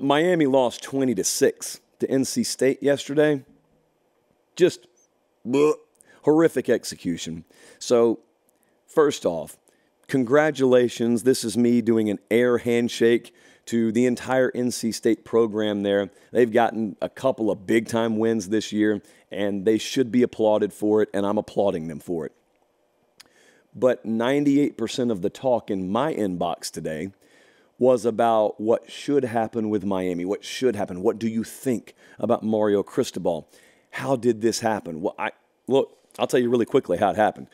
Miami lost 20-6 to NC State yesterday. Just horrific execution. So, first off, congratulations. This is me doing an air handshake to the entire NC State program there. They've gotten a couple of big-time wins this year, and they should be applauded for it, and I'm applauding them for it. But 98% of the talk in my inbox today was about what should happen with Miami, what should happen. What do you think about Mario Cristobal? How did this happen? Well, I'll tell you really quickly how it happened.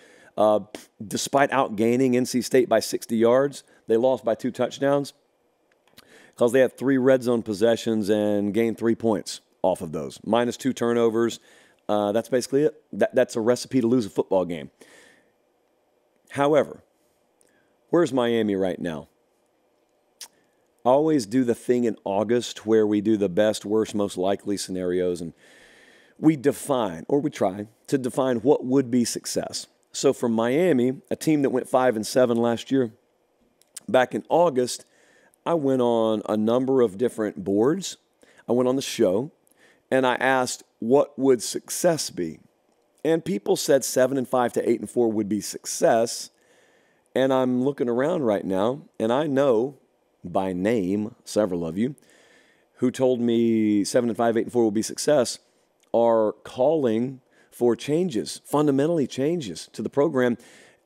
Despite outgaining NC State by 60 yards, they lost by 2 touchdowns because they had 3 red zone possessions and gained 3 points off of those, minus 2 turnovers. That's basically it. That's a recipe to lose a football game. However, where's Miami right now? I always do the thing in August where we do the best, worst, most likely scenarios, and we define, or we try to define, what would be success. So for Miami, a team that went 5-7 last year, back in August, I went on a number of different boards. I went on the show, and I asked, what would success be? And people said 7-5 to 8-4 would be success. And I'm looking around right now, and I know by name several of you who told me 7-5, 8-4 will be success are calling for changes, fundamentally changes to the program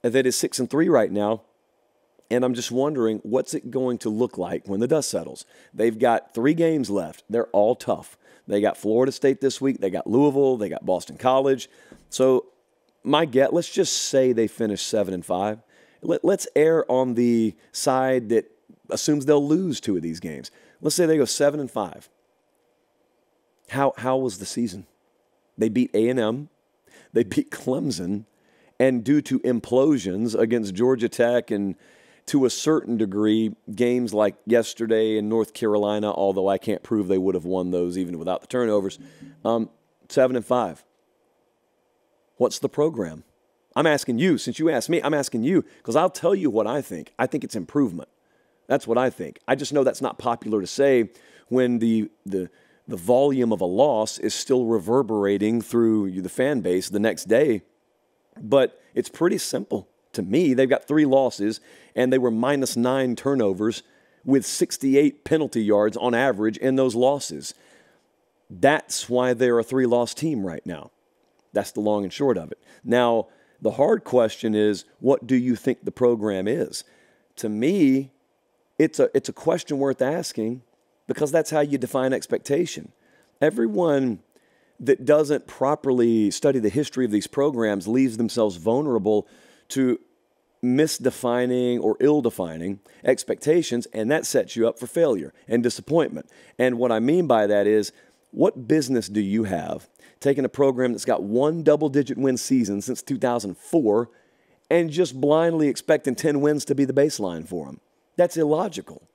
that is 6-3 right now. And I'm just wondering, what's it going to look like when the dust settles? They've got 3 games left. They're all tough. They got Florida State this week. They got Louisville. They got Boston College. So my guess, let's just say they finish 7-5. Let's err on the side that assumes they'll lose 2 of these games. Let's say they go 7-5. How was the season? They beat A&M. They beat Clemson. And due to implosions against Georgia Tech and to a certain degree, games like yesterday in North Carolina, although I can't prove they would have won those even without the turnovers, 7-5. What's the program? I'm asking you. Since you asked me, I'm asking you because I'll tell you what I think. I think it's improvement. That's what I think. I just know that's not popular to say when the volume of a loss is still reverberating through the fan base the next day. But it's pretty simple to me. They've got 3 losses, and they were minus 9 turnovers with 68 penalty yards on average in those losses. That's why they're a 3-loss team right now. That's the long and short of it. Now, the hard question is, what do you think the program is? To me, it's a question worth asking because that's how you define expectation. Everyone that doesn't properly study the history of these programs leaves themselves vulnerable to misdefining or ill-defining expectations, and that sets you up for failure and disappointment. And what I mean by that is, what business do you have taking a program that's got 1 double-digit win season since 2004 and just blindly expecting 10 wins to be the baseline for them? That's illogical.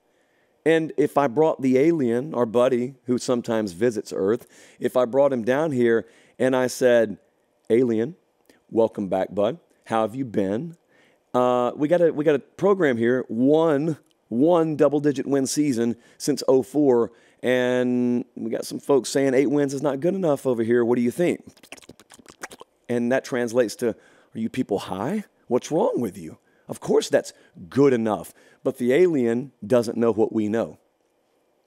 And if I brought the alien, our buddy who sometimes visits Earth, if I brought him down here and I said, alien, welcome back, bud. How have you been? We got a program here, one double-digit win season since 2004, and we got some folks saying 8 wins is not good enough over here. What do you think? And that translates to, are you people high? What's wrong with you? Of course that's good enough. But the alien doesn't know what we know.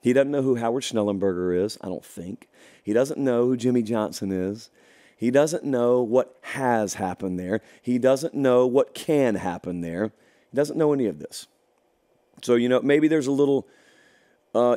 He doesn't know who Howard Schnellenberger is, I don't think. He doesn't know who Jimmy Johnson is. He doesn't know what has happened there. He doesn't know what can happen there. He doesn't know any of this. So, maybe there's a little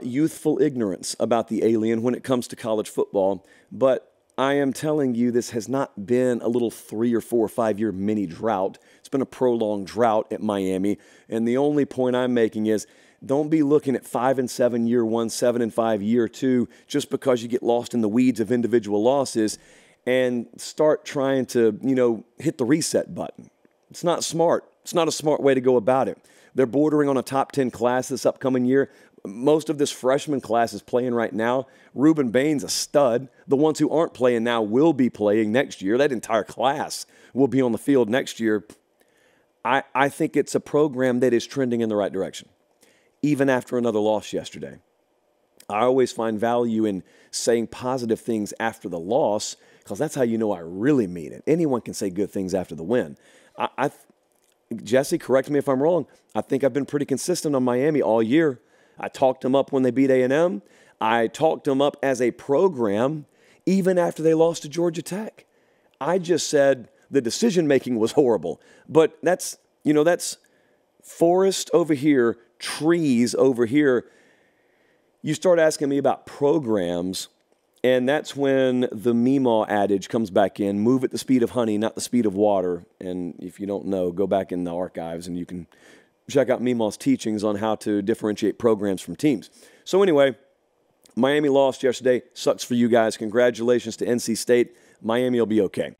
youthful ignorance about the alien when it comes to college football. But I am telling you, this has not been a little 3 or 4 or 5 year mini drought. It's been a prolonged drought at Miami. And the only point I'm making is, don't be looking at 5-7 year 1, 7-5 year 2, just because you get lost in the weeds of individual losses and start trying to, hit the reset button. It's not smart. It's not a smart way to go about it. They're bordering on a top 10 class this upcoming year. Most of this freshman class is playing right now. Reuben Bain's a stud. The ones who aren't playing now will be playing next year. That entire class will be on the field next year. I think it's a program that is trending in the right direction, even after another loss yesterday. I always find value in saying positive things after the loss because that's how you know I really mean it. Anyone can say good things after the win. Jesse, correct me if I'm wrong. I think I've been pretty consistent on Miami all year. I talked them up when they beat A&M. I talked them up as a program even after they lost to Georgia Tech. I just said the decision-making was horrible. But that's forest over here, trees over here. You start asking me about programs, and that's when the Meemaw adage comes back in, move at the speed of honey, not the speed of water. And if you don't know, go back in the archives and you can check out Meemaw's teachings on how to differentiate programs from teams. So anyway, Miami lost yesterday. Sucks for you guys. Congratulations to NC State. Miami will be okay.